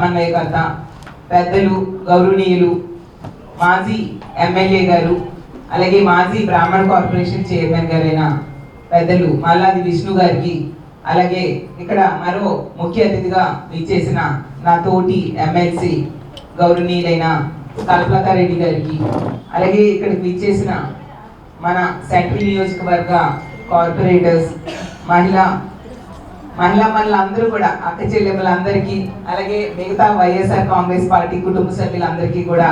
సమన్వయకర్త పెద్దలు గౌరవనీయులు మాజీ ఎమ్మెల్యే గారు, అలాగే మాజీ బ్రాహ్మణ కార్పొరేషన్ చైర్మన్ గారైన పెద్దలు మల్లాది విష్ణు గారికి, అలాగే ఇక్కడ మరో ముఖ్య అతిథిగా విచ్చేసిన నా తోటి ఎమ్మెల్సీ గౌరవనీయులైన కల్పలతారెడ్డి గారికి, అలాగే ఇక్కడికి విచ్చేసిన మన సెంట్రల్ నియోజకవర్గ కార్పొరేటర్స్, మహిళలందరూ కూడా, అక్క చెల్లెమ్మలందరికీ, అలాగే మిగతా వైఎస్ఆర్ కాంగ్రెస్ పార్టీ కుటుంబ సభ్యులందరికీ కూడా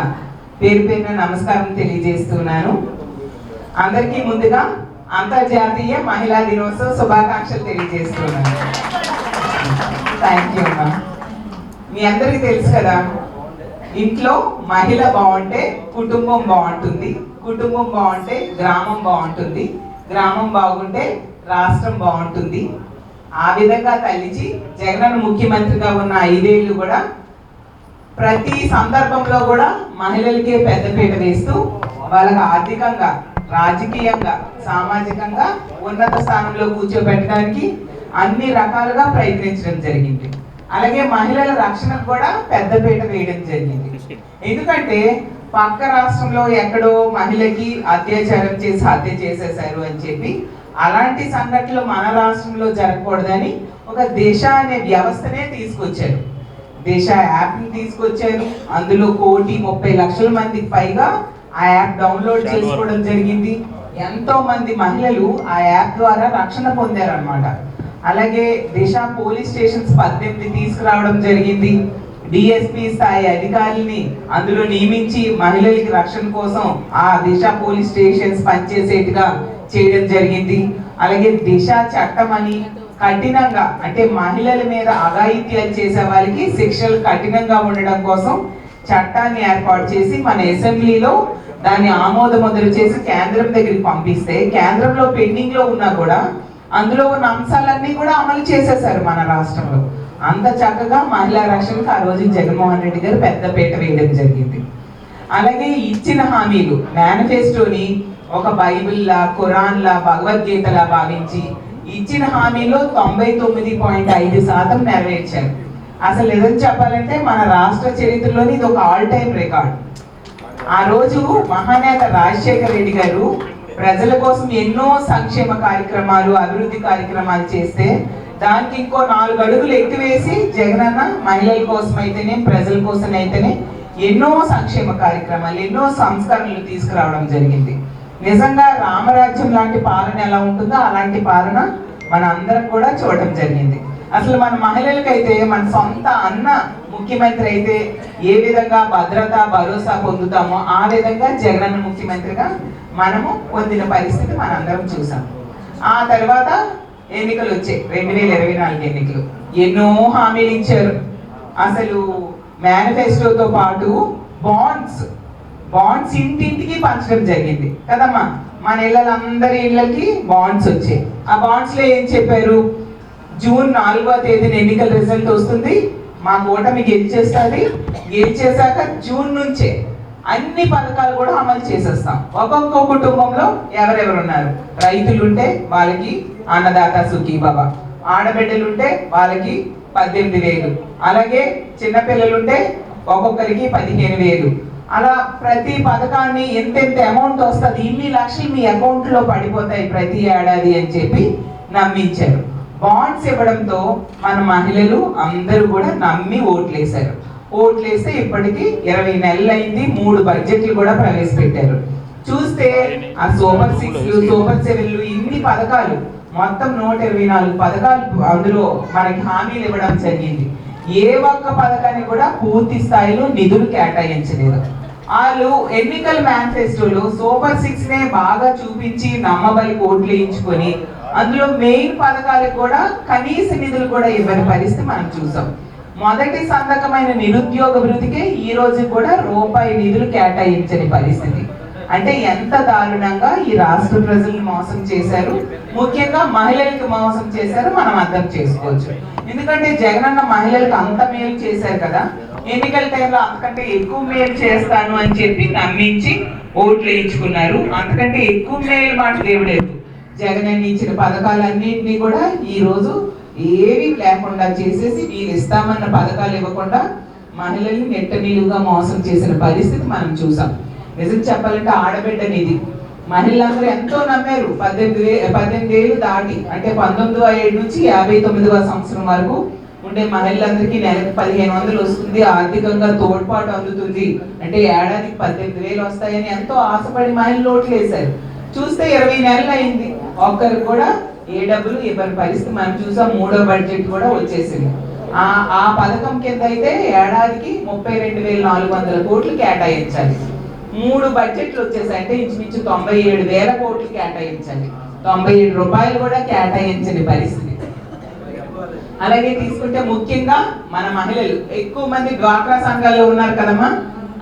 పేరు పేరున నమస్కారం తెలియజేస్తున్నాను. అందరికీ ముందుగా అంతర్జాతీయ మహిళా దినోత్సవ శుభాకాంక్షలు తెలియజేస్తున్నాను. థ్యాంక్ యూ అమ్మా. మీ అందరికీ తెలుసు కదా, ఇంట్లో మహిళ బాగుంటే కుటుంబం బాగుంటుంది, కుటుంబం బాగుంటే గ్రామం బాగుంటుంది, గ్రామం బాగుంటే రాష్ట్రం బాగుంటుంది. ఆ విధంగా తల్లిచి జగనన్న ముఖ్యమంత్రిగా ఉన్న 5 ఏళ్ళు కూడా ప్రతి సందర్భంలో కూడా మహిళలకే పెద్దపీట వేస్తూ వాళ్ళకి ఆర్థికంగా, రాజకీయంగా, సామాజికంగా ఉన్నత స్థానంలో కూర్చోబెట్టడానికి అన్ని రకాలుగా ప్రయత్నించడం జరిగింది. అలాగే మహిళల రక్షణకు కూడా పెద్దపీట వేయడం జరిగింది. ఎందుకంటే పక్క రాష్ట్రంలో ఎక్కడో మహిళకి అత్యాచారం చేసి హత్య చేసేశారు అని చెప్పి అలాంటి సంఘటనలు మన రాష్ట్రంలో జరగకూడదని ఒక దిశ అనే వ్యవస్థనే తీసుకొచ్చారు. దిశ యాప్ని తీసుకొచ్చారు. అందులో 1,30,00,000 మందికి పైగా ఆ యాప్ డౌన్లోడ్ చేసుకోవడం జరిగింది. ఎంతో మంది మహిళలు ఆ యాప్ ద్వారా రక్షణ పొందారనమాట. అలాగే దిశ పోలీస్ స్టేషన్స్ 18 తీసుకురావడం జరిగింది. డిఎస్పీ స్థాయి అధికారుల్ని అందులో నియమించి మహిళలకి రక్షణ కోసం ఆ దిశ పోలీస్ స్టేషన్స్ పనిచేసేట్టుగా చేయడం జరిగింది. అలాగే దిశ చట్టం అని కఠినంగా, అంటే మహిళల మీద అఘాయిత్యాలు చేసే వాళ్ళకి శిక్షలు కఠినంగా ఉండడం కోసం చట్టాన్ని ఏర్పాటు చేసి మన అసెంబ్లీలో దాన్ని ఆమోద ముద్ర చేసి కేంద్రం దగ్గరికి పంపిస్తే, కేంద్రంలో పెండింగ్ లో ఉన్నా కూడా అందులో ఉన్న అంశాలన్నీ కూడా అమలు చేసేసారు మన రాష్ట్రంలో. అంత చక్కగా మహిళా రక్షణకు ఆ రోజు జగన్మోహన్ రెడ్డి గారు పెద్దపీట వేయడం జరిగింది. అలాగే ఇచ్చిన హామీలు, మేనిఫెస్టోని ఒక బైబిల్లా, ఖురాన్లా, భగవద్గీతలా భావించి ఇచ్చిన హామీలో 99.5% నెరవేర్చారు. అసలు ఏదని చెప్పాలంటే మన రాష్ట్ర చరిత్రలోని ఇది ఒక ఆల్ టైమ్ రికార్డ్. ఆ రోజు మహానేత రాజశేఖర రెడ్డి గారు ప్రజల కోసం ఎన్నో సంక్షేమ కార్యక్రమాలు, అభివృద్ధి కార్యక్రమాలు చేస్తే దానికి ఇంకో 4 అడుగులు ఎక్కువేసి జగనన్న మహిళల కోసం అయితేనే, ప్రజల కోసం అయితేనే ఎన్నో సంక్షేమ కార్యక్రమాలు, ఎన్నో సంస్కరణలు తీసుకురావడం జరిగింది. నిజంగా రామరాజ్యం లాంటి పాలన ఎలా ఉంటుందో అలాంటి పాలన మన అందరం కూడా చూడటం జరిగింది. అసలు మన మహిళలకైతే మన సొంత అన్న ముఖ్యమంత్రి అయితే ఏ విధంగా భద్రత, భరోసా పొందుతామో ఆ విధంగా జగనన్న ముఖ్యమంత్రిగా మనము పొందిన పరిస్థితి మనందరం చూసాం. ఆ తర్వాత ఎన్నికలు వచ్చాయి, 2024 ఎన్నికలు. ఎన్నో హామీలు ఇచ్చారు. అసలు మేనిఫెస్టోతో పాటు బాండ్స్ ఇంటింటికి పంచడం జరిగింది కదమ్మా. మన ఇళ్ళందరి ఇళ్ళకి బాండ్స్ వచ్చాయి. ఆ బాండ్స్ లో ఏం చెప్పారు? జూన్ 4వ తేదీన ఎన్నికల రిజల్ట్ వస్తుంది, మా కూటమి గెలిచేస్తుంది, గెలిచేశాక జూన్ నుంచే అన్ని పథకాలు కూడా అమలు చేసేస్తాం. ఒక్కొక్క కుటుంబంలో ఎవరెవరు ఉన్నారు, రైతులుంటే వాళ్ళకి అన్నదాత సుఖీభవ, ఆడబిడ్డలుంటే వాళ్ళకి 18,000, అలాగే చిన్నపిల్లలుంటే ఒక్కొక్కరికి 15,000. అలా ప్రతి పథకాన్ని ఎంతెంత అమౌంట్ వస్తుంది, ఇన్ని లక్షలు మీ అకౌంట్లో పడిపోతాయి ప్రతి ఏడాది అని చెప్పి నమ్మించారు. బాండ్స్ ఇవ్వడంతో మన మహిళలు అందరూ కూడా నమ్మి ఓట్లేశారు. ఓట్లేస్తే ఇప్పటికి 20 నెలలు అయింది. 3 బడ్జెట్లు కూడా ప్రవేశపెట్టారు. చూస్తే ఆ సూపర్ 6లు, సూపర్ 7లు, ఇన్ని పథకాలు, మొత్తం 124 పథకాలు అందులో మనకి హామీలు ఇవ్వడం జరిగింది. ఏ ఒక్క పథకాన్ని కూడా పూర్తి స్థాయిలో నిధులు కేటాయించలేదు. వాళ్ళు ఎన్నికల మేనిఫెస్టోలో సూపర్ 6నే బాగా చూపించి నమ్మబలి ఓట్లు వేయించుకొని అందులో మెయిన్ పథకాలకు కూడా కనీస నిధులు కూడా ఇవ్వని పరిస్థితి మనం చూసాం. మొదటి సంతకమైన నిరుద్యోగ వృత్తికే ఈ రోజు కూడా రూపాయి నిధులు కేటాయించని పరిస్థితి. అంటే ఎంత దారుణంగా ఈ రాష్ట్ర ప్రజల్ని మోసం చేశారు, ముఖ్యంగా మహిళలకు మోసం చేశారు మనం అర్థం చేసుకోవచ్చు. ఎందుకంటే జగనన్న మహిళలకు అంత మేలు చేశారు కదా, ఎన్నికల టైంలో అంతకంటే ఎక్కువ మేలు చేస్తాను అని చెప్పి నమ్మించి ఓట్లు వేయించుకున్నారు. అంతకంటే ఎక్కువ మేలు మాట దేవుడేదు. జగనన్న ఇచ్చిన పథకాలన్నింటినీ కూడా ఈ రోజు ఏవి లేకుండా చేసేసి వీళ్ళు ఇస్తామన్న పథకాలు ఇవ్వకుండా మహిళల్ని నెట్ట నిలువుగా మోసం చేసిన పరిస్థితి మనం చూసాం. నిజం చెప్పాలంటే ఆడబిడ్డనిది మహిళలందరూ ఎంతో నమ్మారు. 18 ఏళ్ళు దాటి అంటే 1907 నుంచి 59వ సంవత్సరం వరకు ఉండే మహిళలందరికీ నెలకు 1500 వస్తుంది, ఆర్థికంగా తోడ్పాటు అందుతుంది, అంటే ఏడాదికి 18,000 వస్తాయని ఎంతో ఆశపడి మహిళలు ఓట్లు వేశారు. చూస్తే 20 నెలలు అయింది, ఒక్కరికి కూడా ఏ డబ్బులు ఇవ్వని పరిస్థితి మనం చూసాం. 3వ బడ్జెట్ కూడా వచ్చేసింది. ఆ పథకం కింద అయితే ఏడాదికి 32,400 కోట్లు కేటాయించాలి. 3 బడ్జెట్లు వచ్చేసాయి, అంటే ఇంచుమించు 97,000 కోట్లు కేటాయించాలి. 97 రూపాయలు కూడా కేటాయించని పరిస్థితి. అలాగే తీసుకుంటే ముఖ్యంగా మన మహిళలు ఎక్కువ మంది డ్వాక్రా సంఘాల్లో ఉన్నారు కదమ్మా,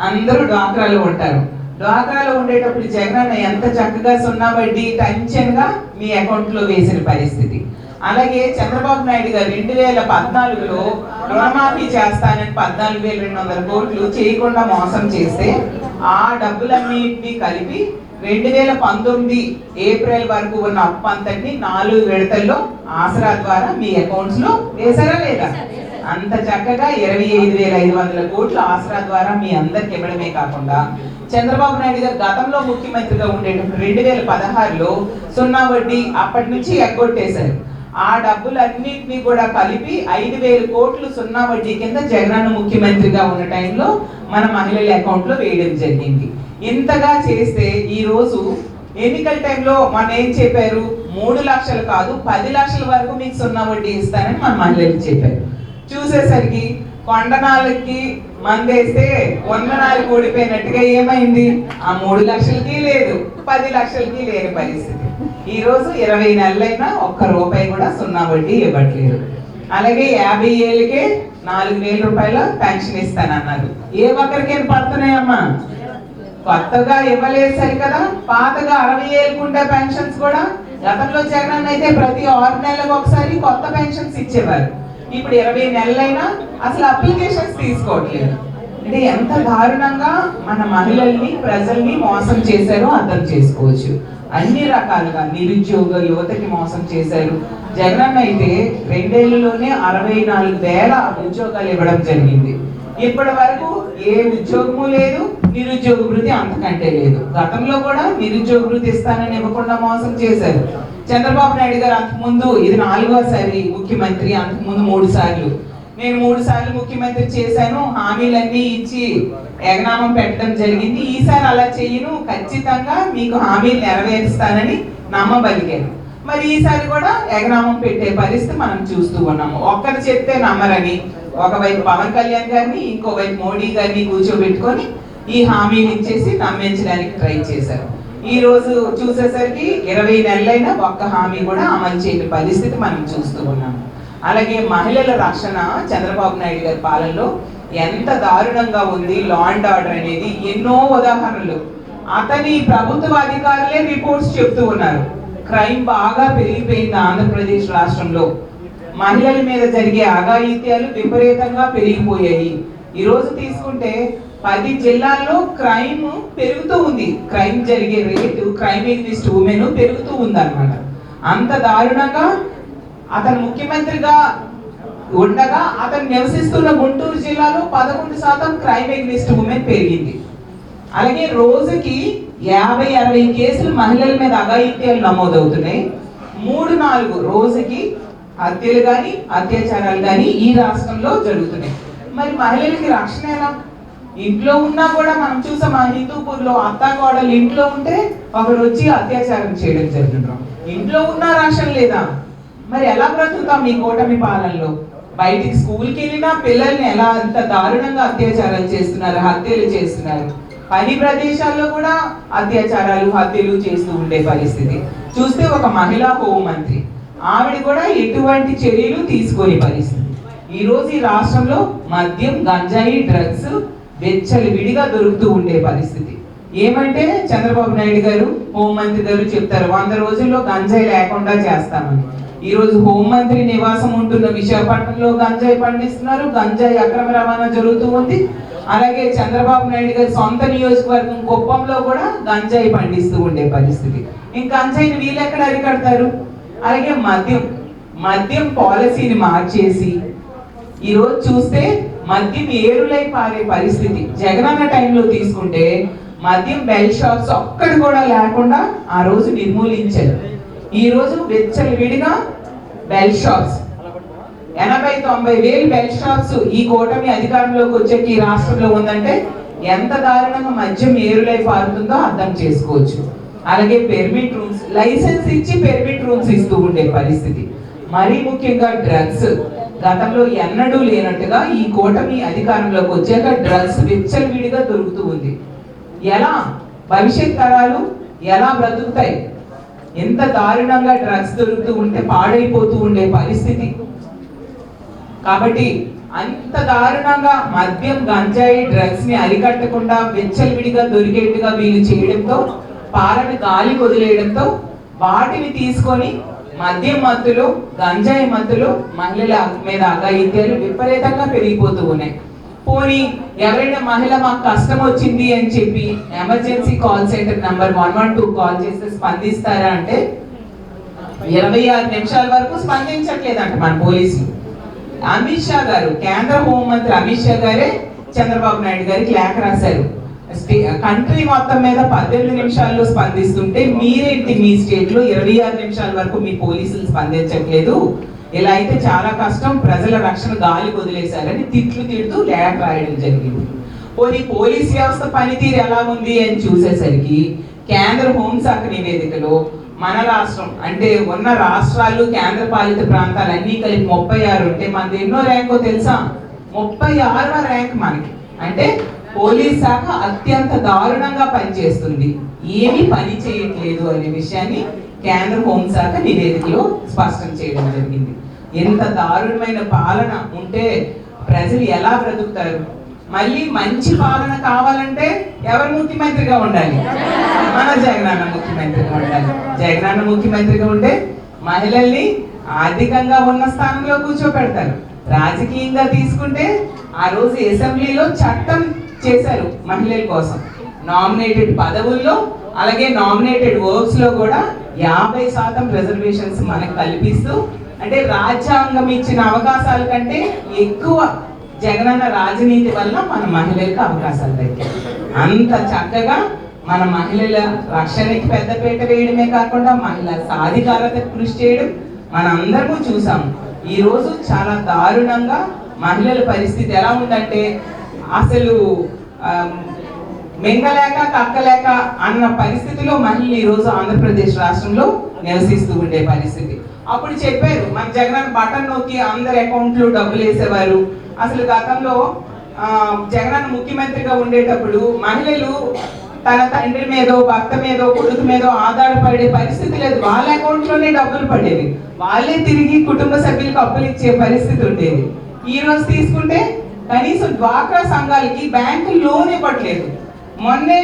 అందరూ డ్వాక్రాలో ఉంటారు. డ్వాక్రాలో ఉండేటప్పుడు జగన్ ఎంత చక్కగా 0 వడ్డీ టెన్షన్ గా మీ అకౌంట్ లో వేసిన పరిస్థితి. అలాగే చంద్రబాబు నాయుడు గారు 2014లో రుణమాఫీ చేస్తానని 14,200 కోట్లు చేయకుండా మోసం చేస్తే ఆ డబ్బులన్నింటినీ కలిపి 2019 ఏప్రిల్ వరకు ఉన్న అప్పు అంతటిని 4 విడతల్లో ఆసరా ద్వారా మీ అకౌంట్స్ లో వేసారా లేదా? అంత చక్కగా 25,500 కోట్లు ఆసరా ద్వారా మీ అందరికి ఇవ్వడమే కాకుండా చంద్రబాబు నాయుడు గారు గతంలో ముఖ్యమంత్రిగా ఉండేటప్పుడు 2016లో 0 వడ్డీ అప్పటి నుంచి ఎగ్గొట్టేశారు. ఆ డబ్బులన్నింటినీ కూడా కలిపి 5,000 కోట్లు 0 వడ్డీ కింద జగన్ ముఖ్యమంత్రిగా ఉన్న టైంలో మన మహిళల అకౌంట్ లో వేయడం జరిగింది. ఇంతగా చేస్తే ఈ రోజు ఎన్నికల టైంలో మన ఏం చెప్పారు, 3 లక్షలు కాదు 10 లక్షల వరకు మీకు 0 వడ్డీ ఇస్తానని మన మహిళలు చెప్పారు. చూసేసరికి కొండనాలకి మందేస్తే వందనాలు ఓడిపోయినట్టుగా ఏమైంది, ఆ 3 లక్షలకి లేదు 10 లక్షలకి లేని పరిస్థితి. ఈ రోజు 20 నెలలైనా ఒక్క రూపాయి కూడా 0 వడ్డీ ఇవ్వట్లేదు. అలాగే 50 ఏళ్ళకే 4,000 రూపాయల పెన్షన్ ఇస్తానన్నారు. ఏ ఒక్కరికైనా పడుతున్నాయమ్మా? కొత్తగా ఇవ్వలేదు సరికదా, పాతగా 60 ఏళ్ళకుండే పెన్షన్స్ కూడా గతంలో జగన్ అయితే ప్రతి 6 నెలలకు ఒకసారి కొత్త పెన్షన్స్ ఇచ్చేవారు. ఇప్పుడు 20 నెలలైనా అసలు అప్లికేషన్స్ తీసుకోవట్లేదు. అంటే ఎంత దారుణంగా మన మహిళల్ని ప్రజల్ని మోసం చేశారో అర్థం చేసుకోవచ్చు. అన్ని రకాలుగా నిరుద్యోగ యువతకి మోసం చేశారు. జగన్ అయితే 2 ఏళ్లలోనే 64,000 ఉద్యోగాలు ఇవ్వడం జరిగింది. ఇప్పటి వరకు ఏ ఉద్యోగము లేదు, నిరుద్యోగ వృత్తి అంతకంటే లేదు. గతంలో కూడా నిరుద్యోగ వృత్తి ఇస్తానని ఇవ్వకుండా మోసం చేశారు. చంద్రబాబు నాయుడు గారు అంతకుముందు ఇది 4వసారి ముఖ్యమంత్రి, అంతకుముందు 3 సార్లు. నేను 3 సార్లు ముఖ్యమంత్రి చేశాను, హామీలన్నీ ఇచ్చి ఎగనామం పెట్టడం జరిగింది. ఈసారి అలా చెయ్యను, ఖచ్చితంగా మీకు హామీలు నెరవేరుస్తానని నమ్మబలిగాను. మరి ఈసారి కూడా ఎగనామం పెట్టే పరిస్థితి మనం చూస్తూ ఉన్నాము. ఒక్కరు చెప్తే నమ్మరని ఒకవైపు పవన్ కళ్యాణ్ గారిని, ఇంకోవైపు మోడీ గారిని కూర్చోబెట్టుకొని ఈ హామీలు ఇచ్చేసి నమ్మించడానికి ట్రై చేశారు. ఈ రోజు చూసేసరికి 20 నెలలైనా ఒక్క హామీ కూడా అమలు చేయని పరిస్థితి మనం చూస్తూ ఉన్నాము. అలాగే మహిళల రక్షణ చంద్రబాబు నాయుడు గారి పాలనలో ఎంత దారుణంగా ఉంది. లా అండ్ ఆర్డర్ అనేది ఎన్నో ఉదాహరణలు. అతని ప్రభుత్వ అధికారులే రిపోర్ట్స్ చెప్తూ ఉన్నారు. క్రైమ్ బాగా పెరిగిపోయింది ఆంధ్రప్రదేశ్ రాష్ట్రంలో. మహిళల మీద జరిగే అఘాయిత్యాలు విపరీతంగా పెరిగిపోయాయి. ఈ రోజు తీసుకుంటే 10 జిల్లాల్లో క్రైమ్ పెరుగుతూ ఉంది. క్రైమ్ జరిగే రేటు, క్రైమ్ ఎగ్నిస్ట్ ఉమెన్ పెరుగుతూ ఉంది అన్నమాట. అంత దారుణంగా అతను ముఖ్యమంత్రిగా ఉండగా అతను నివసిస్తున్న గుంటూరు జిల్లాలో 11% క్రైమ్ ఎగ్నిస్ట్ ఉమెన్ పెరిగింది. అలాగే రోజుకి 50-60 కేసులు మహిళల మీద అఘాయిత్యాలు నమోదవుతున్నాయి. 3-4 రోజుకి హత్యలు కానీ అత్యాచారాలు కానీ ఈ రాష్ట్రంలో జరుగుతున్నాయి. మరి మహిళలకి రక్షణ ఎలా? ఇంట్లో ఉన్నా కూడా మనం చూసాం, మా హిందూపూర్లో అత్తాకోడలు ఇంట్లో ఉంటే ఒకడు వచ్చి అత్యాచారం చేయడం జరుగుతున్నాం. ఇంట్లో ఉన్నా రక్షణ లేదా? మరి ఎలా బ్రతుకుతాం ఈ కూటమి పాలనలో? బయటికి స్కూల్కి వెళ్ళినా పిల్లల్ని ఎలా అంత దారుణంగా అత్యాచారాలు చేస్తున్నారు, హత్యలు చేస్తున్నారు. పని ప్రదేశాల్లో కూడా అత్యాచారాలు, హత్యలు చేస్తూ ఉండే పరిస్థితి చూస్తే ఒక మహిళా హోంమంత్రి ఆవిడ కూడా ఎటువంటి చర్యలు తీసుకోని పరిస్థితి. ఈ రోజు ఈ రాష్ట్రంలో మద్యం, గంజాయి, డ్రగ్స్ విడిగా దొరుకుతూ ఉండే పరిస్థితి. ఏమంటే చంద్రబాబు నాయుడు గారు, హోంమంత్రి గారు చెప్తారు 100 రోజుల్లో గంజాయి లేకుండా చేస్తామని. ఈ రోజు హోంమంత్రి నివాసం ఉంటున్న విశాఖపట్నంలో గంజాయి పండిస్తున్నారు, గంజాయి అక్రమ రవాణా జరుగుతూ ఉంది. అలాగే చంద్రబాబు నాయుడు గారి సొంత నియోజకవర్గం కుప్పంలో కూడా గంజాయి పండిస్తూ ఉండే పరిస్థితి. ఇంకా గంజాయిని వీళ్ళు ఎక్కడ అరికడతారు? అలాగే మద్యం పాలసీని మార్చేసి ఈరోజు చూస్తే మద్యం ఏరులై పారే పరిస్థితి. జగనన్న టైంలో తీసుకుంటే మద్యం బెల్ షాప్స్ ఒక్కటి కూడా లేకుండా ఆ రోజు నిర్మూలించారు. ఈ రోజు విడిగా బెల్ షాప్స్ 80-90 వేలు బెల్ షాప్స్ ఈ కూటమి అధికారంలోకి వచ్చాక ఈ రాష్ట్రంలో ఉందంటే ఎంత దారుణంగా మద్యం ఏరులై పారుతుందో అర్థం చేసుకోవచ్చు. అలాగే పెర్మిట్ రూమ్స్, లైసెన్స్ ఇచ్చి పెర్మిట్ రూమ్స్ ఇస్తూ ఉండే పరిస్థితి. మరీ ముఖ్యంగా డ్రగ్స్, గతంలో ఎన్నడూ లేనట్టుగా ఈ కూటమి అధికారంలోకి వచ్చాక డ్రగ్స్ విచ్చలవిడిగా దొరుకుతూ ఉంది. ఎలా భవిష్యత్ తరాలు ఎలా బ్రతుకుతాయి? ఎంత దారుణంగా డ్రగ్స్ దొరుకుతూ ఉంటే పాడైపోతూ ఉండే పరిస్థితి. కాబట్టి అంత దారుణంగా మద్యం, గంజాయి, డ్రగ్స్ ని అరికట్టకుండా విచ్చలవిడిగా దొరికేట్టుగా వీళ్ళు చేయడంతో, పాలని గాలి వదిలేయడంతో వాటిని తీసుకొని మద్యం మత్తులు, గంజాయి మత్తులు, మహిళల మీద అఘాయిత్యాలు విపరీతంగా పెరిగిపోతూ ఉన్నాయి. పోనీ ఎవరైనా మహిళ మాకు కష్టం వచ్చింది అని చెప్పి emergency call centre number 112 call చేస్తే స్పందిస్తారా అంటే 26 నిమిషాల వరకు స్పందించట్లేదంట మన పోలీసులు. అమిత్ షా గారు, కేంద్ర హోంమంత్రి అమిత్ షా గారే చంద్రబాబు నాయుడు గారికి లేఖ రాశారు. కంట్రీ మొత్తం మీద 18 నిమిషాల్లో స్పందిస్తుంటే మీరేంటి మీ స్టేట్ లో 26 నిమిషాల వరకు మీ పోలీసులు స్పందించట్లేదు, ఇలా అయితే చాలా కష్టం, ప్రజల రక్షణ గాలి వదిలేశారని తిడుతూ లేఖ రాయడం జరిగింది. పోలీస్ వ్యవస్థ పనితీరు ఎలా ఉంది అని చూసేసరికి కేంద్ర హోంశాఖ నివేదికలో మన రాష్ట్రం అంటే ఉన్న రాష్ట్రాలు, కేంద్ర పాలిత ప్రాంతాలు అన్ని కలిపి 36 ఉంటే మనది ఎన్నో ర్యాంకో తెలుసా? 36వ ర్యాంక్ మనకి. అంటే పోలీస్ శాఖ అత్యంత దారుణంగా పనిచేస్తుంది, ఏమీ పని చేయట్లేదు అనే విషయాన్ని కేంద్ర హోంశాఖ నివేదికలో స్పష్టం చేయడం జరిగింది. ఎంత దారుణమైన పాలన ఉంటే ప్రజలు ఎలా బ్రతుకుతారు? మళ్ళీ మంచి పాలన కావాలంటే ఎవరు ముఖ్యమంత్రిగా ఉండాలి? మన జగనన్న ముఖ్యమంత్రిగా ఉండాలి. జగనన్న ముఖ్యమంత్రిగా ఉంటే మహిళల్ని ఆర్థికంగా ఉన్న స్థానంలో కూర్చోపెడతారు. రాజకీయంగా తీసుకుంటే ఆ రోజు అసెంబ్లీలో చట్టం చేశారు మహిళల కోసం. నామినేటెడ్ పదవుల్లో అలాగే నామినేటెడ్ వర్క్స్ లో కూడా 50% రిజర్వేషన్స్ మనకు కల్పిస్తూ, అంటే రాజ్యాంగం ఇచ్చిన అవకాశాల కంటే ఎక్కువ జగనన్న రాజనీతి వల్ల మన మహిళలకు అవకాశాలు దక్కాయి. అంత చక్కగా మన మహిళల రక్షణకి పెద్దపీట వేయడమే కాకుండా మహిళల సాధికారత కృషి చేయడం మన అందరము చూసాము. ఈ రోజు చాలా దారుణంగా మహిళల పరిస్థితి ఎలా ఉందంటే అసలు మెంగలేక కక్కలేక అన్న పరిస్థితిలో మహిళలు ఈ రోజు ఆంధ్రప్రదేశ్ రాష్ట్రంలో నివసిస్తూ ఉండే పరిస్థితి. అప్పుడు చెప్పారు మన జగన్ బటన్ నొక్కి అందరి అకౌంట్లో డబ్బులు వేసేవారు. అసలు గతంలో జగన్ ముఖ్యమంత్రిగా ఉండేటప్పుడు మహిళలు తన తండ్రి మీదో, భర్త మీదో, కొడుకు మీదో ఆధారపడే పరిస్థితి లేదు. వాళ్ళ అకౌంట్లోనే డబ్బులు పడేవి, వాళ్ళే తిరిగి కుటుంబ సభ్యులకు అప్పులు ఇచ్చే పరిస్థితి ఉండేది. ఈ రోజు తీసుకుంటే కనీసం డ్వాక్రా సంఘాలకి బ్యాంకు లోన్ ఇవ్వట్లేదు. మొన్నే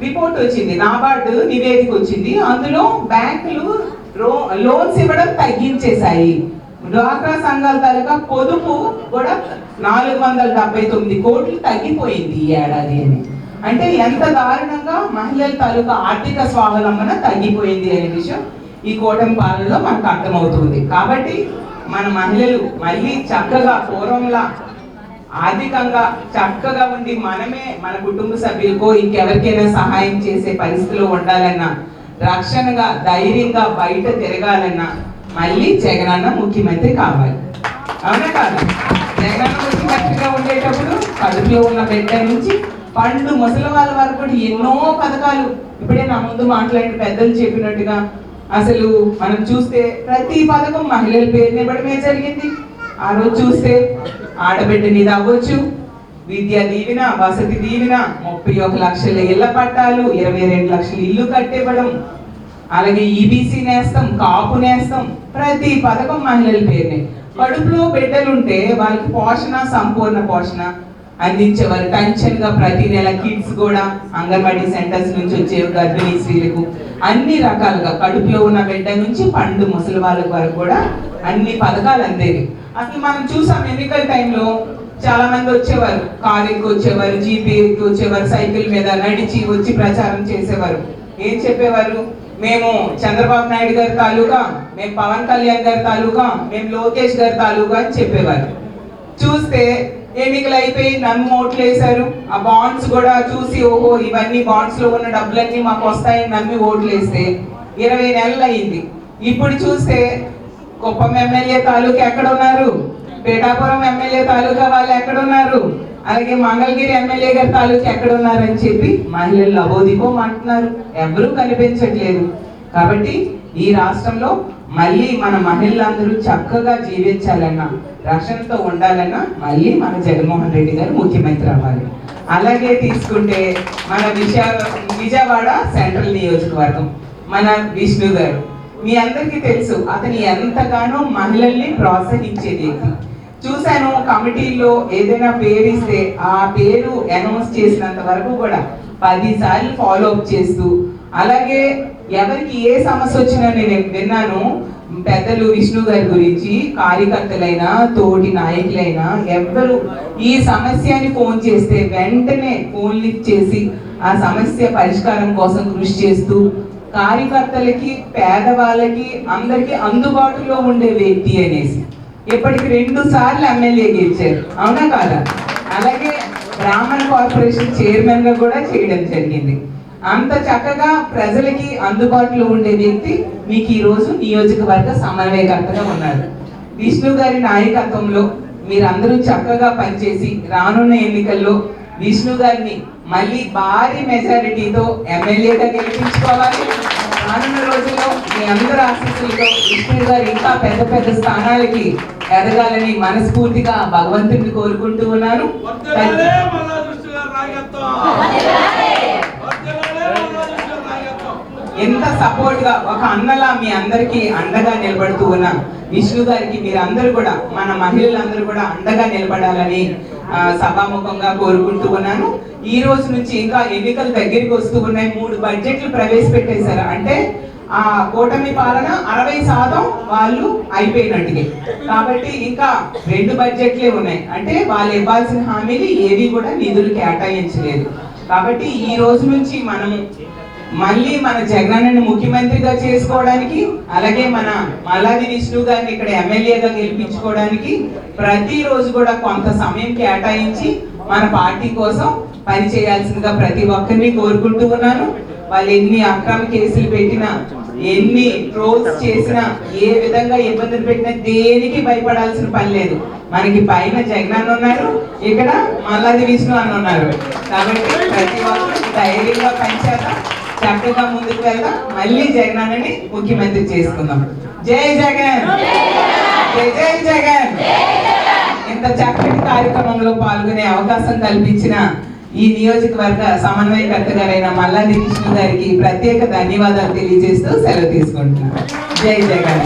రిపోర్ట్ వచ్చింది, నాబార్డు నివేదిక వచ్చింది, అందులో బ్యాంకులు లోన్స్ ఇవ్వడం తగ్గించేశాయి. డ్వాక్రా సంఘాల తాలూకా పొదుపు కూడా 479 కోట్లు తగ్గిపోయింది ఈ ఏడాది అని. అంటే ఎంత దారుణంగా మహిళల తాలూకా ఆర్థిక స్వావలంబన తగ్గిపోయింది అనే విషయం ఈ కూటమి పాలనలో మనకు అర్థమవుతుంది. కాబట్టి మన మహిళలు మళ్ళీ చక్కగా పూర్వంలా ఆర్థికంగా చక్కగా ఉండి మనమే మన కుటుంబ సభ్యులకో ఇంకెవరికైనా సహాయం చేసే పరిస్థితిలో ఉండాలన్నా, రక్షణగా ధైర్యంగా బయట తిరగాలన్నా మళ్ళీ జగనన్న ముఖ్యమంత్రి కావాలి. అవునా కాదు? జగనన్న ముఖ్యమంత్రిగా ఉండేటప్పుడు కడుపులో ఉన్న బిడ్డ నుంచి పండు ముసలి వాళ్ళ వరకు కూడా ఎన్నో పథకాలు, ఇప్పుడే నా ముందు మాట్లాడిన పెద్దలు చెప్పినట్టుగా అసలు మనం చూస్తే ప్రతి పథకం మహిళల పేరు నింపడమే జరిగింది. ఆ రోజు చూస్తే ఆడబిడ్డ మీద అవ్వచ్చు, విద్యా దీవెన, వసతి దీవెన, 31 లక్షల ఇళ్ల పట్టాలు, 22 లక్షల ఇల్లు కట్టివ్వడం, అలాగే ఈబీసీ నేస్తం, కాపు నేస్తం, ప్రతి పథకం మహిళల పేరునే. కడుపులో బిడ్డలుంటే వాళ్ళకి పోషణ, సంపూర్ణ పోషణ అందించేవారు. టెన్షన్ గా ప్రతి నెల కిడ్స్ కూడా అంగన్వాడీ సెంటర్స్ నుంచి వచ్చే గర్భిణీ స్త్రీలకు అన్ని రకాలుగా కడుపులో ఉన్న బిడ్డ నుంచి పండు ముసలి వాళ్ళ వరకు కూడా అన్ని పథకాలు అందేవి. అసలు మనం చూసాం ఎన్నికల టైంలో చాలా మంది వచ్చేవారు, కారు ఎక్కి వచ్చేవారు, జీపీ ఎక్కి వచ్చేవారు, సైకిల్ మీద నడిచి వచ్చి ప్రచారం చేసేవారు. ఏం చెప్పేవారు? మేము చంద్రబాబు నాయుడు గారి తాలూకా, మేము పవన్ కళ్యాణ్ గారి తాలూకా, మేము లోకేష్ గారి తాలూకా అని చెప్పేవారు. చూస్తే ఎన్నికలు అయిపోయి నన్ను ఓట్లు వేశారు. ఆ బాండ్స్ కూడా చూసి ఓహో ఇవన్నీ బాండ్స్ లో ఉన్న డబ్బులన్నీ మాకు వస్తాయని నమ్మి ఓట్లు వేస్తే 20 నెలలు అయింది. ఇప్పుడు చూస్తే కుప్పం ఎమ్మెల్యే తాలూకా ఎక్కడ ఉన్నారు, పేటాపురం ఎమ్మెల్యే తాలూకా వాళ్ళు ఎక్కడ ఉన్నారు, అలాగే మంగళగిరి ఎమ్మెల్యే గారి తాలూకా ఎక్కడ ఉన్నారని చెప్పి మహిళలు అబోధిపోమంటున్నారు. ఎవరూ కనిపించట్లేదు. కాబట్టి ఈ రాష్ట్రంలో మళ్ళీ మన మహిళలందరూ చక్కగా జీవించాలన్నా, రక్షణతో ఉండాలన్నా మళ్ళీ మన జగన్మోహన్ రెడ్డి గారు ముఖ్యమంత్రి అవ్వాలి. అలాగే తీసుకుంటే మన విజయవాడ సెంట్రల్ నియోజకవర్గం మన విష్ణు గారు, మీ అందరికీ తెలుసు అతను ఎంతగానో మహిళల్ని ప్రోత్సహించే వ్యక్తి. చూశాను కమిటీలో ఏదైనా పేరు ఇస్తే ఆ పేరు అనౌన్స్ చేసినంత వరకు కూడా 10 సార్లు ఫాలో అప్ చేస్తూ, అలాగే ఎవరికి ఏ సమస్య వచ్చినా నేను విన్నాను పెద్దలు విష్ణు గారి గురించి, కార్యకర్తలైనా తోటి నాయకులైనా ఎవ్వరు ఈ సమస్యని ఫోన్ చేస్తే వెంటనే ఫోన్ లిఫ్ట్ చేసి ఆ సమస్య పరిష్కారం కోసం కృషి చేస్తూ, కార్యకర్తలకి పేదవాళ్ళకి అందరికి అందుబాటులో ఉండే వ్యక్తి అనేసి ఇప్పటికి 2 సార్లు ఎమ్మెల్యే గెలిచారు, అవునా కాదా? అలాగే బ్రాహ్మణ కార్పొరేషన్ చైర్మన్ గా కూడా చేయడం జరిగింది. అంత చక్కగా ప్రజలకి అందుబాటులో ఉండే వ్యక్తి మీకు ఈ రోజు నియోజకవర్గ సమన్వయకర్తగా ఉన్నారు. విష్ణు గారి నాయకత్వంలో మీరందరూ చక్కగా పనిచేసి రానున్న ఎన్నికల్లో విష్ణు గారిని మళ్ళీ భారీ మెజారిటీతో ఎమ్మెల్యేగా గెలిపించుకోవాలి. రానున్న రోజుల్లో మీ అందరి ఆశీస్సులతో విష్ణు గారు ఇంకా పెద్ద పెద్ద స్థానాలకి ఎదగాలని మనస్ఫూర్తిగా భగవంతుడిని కోరుకుంటూ ఉన్నాను. ఎంత సపోర్ట్ గా ఒక అన్నలా మీ అందరికి అండగా నిలబడుతూ ఉన్న విష్ణు గారికి మీరందరూ కూడా, మన మహిళలందరూ కూడా అండగా నిలబడాలని సభాముఖంగా కోరుకుంటూ ఉన్నాను. ఈ రోజు నుంచి ఇంకా ఎన్నికలు దగ్గరికి వస్తూ ఉన్నాయి. 3 బడ్జెట్లు ప్రవేశపెట్టేశారు. అంటే ఆ కూటమి పాలన 60% వాళ్ళు అయిపోయినట్టుగా. కాబట్టి ఇంకా 2 బడ్జెట్లే ఉన్నాయి. అంటే వాళ్ళు ఇవ్వాల్సిన హామీలు ఏవి కూడా నిధులు కేటాయించలేదు. కాబట్టి ఈ రోజు నుంచి మనము మళ్ళీ మన జగనన్నని ముఖ్యమంత్రిగా చేసుకోవడానికి, అలాగే మన మల్లాది విష్ణు గారిని ఇక్కడ ఎమ్మెల్యేగా గెలిపించుకోవడానికి ప్రతిరోజు కూడా కొంత సమయం కేటాయించి మన పార్టీ కోసం పని చేయాల్సిందిగా ప్రతి ఒక్కరిని కోరుకుంటూ ఉన్నాను. వాళ్ళు ఎన్ని అక్రమ కేసులు పెట్టినా, ఎన్ని ట్రోల్స్ చేసినా, ఏ విధంగా ఇబ్బందులు పెట్టినా దేనికి భయపడాల్సిన పని లేదు. మనకి పైన జగనన్న ఉన్నారు, ఇక్కడ మల్లాది విష్ణు అన్న ఉన్నారు. కాబట్టి ప్రతి ఒక్కరు ధైర్యంగా పనిచేద్దాం, చక్కగా ముందుకు వెళ్దాం, మళ్ళీ జగనన్నని ముఖ్యమంత్రి చేసుకుందాం. జై జగన్, జై జై జగన్. ఇంత చక్కటి కార్యక్రమంలో పాల్గొనే అవకాశం కల్పించిన ఈ నియోజకవర్గ సమన్వయకర్త గారైన మల్లాది విష్ణు గారికి ప్రత్యేక ధన్యవాదాలు తెలియజేస్తూ సెలవు తీసుకుంటున్నాను. జై జగన్.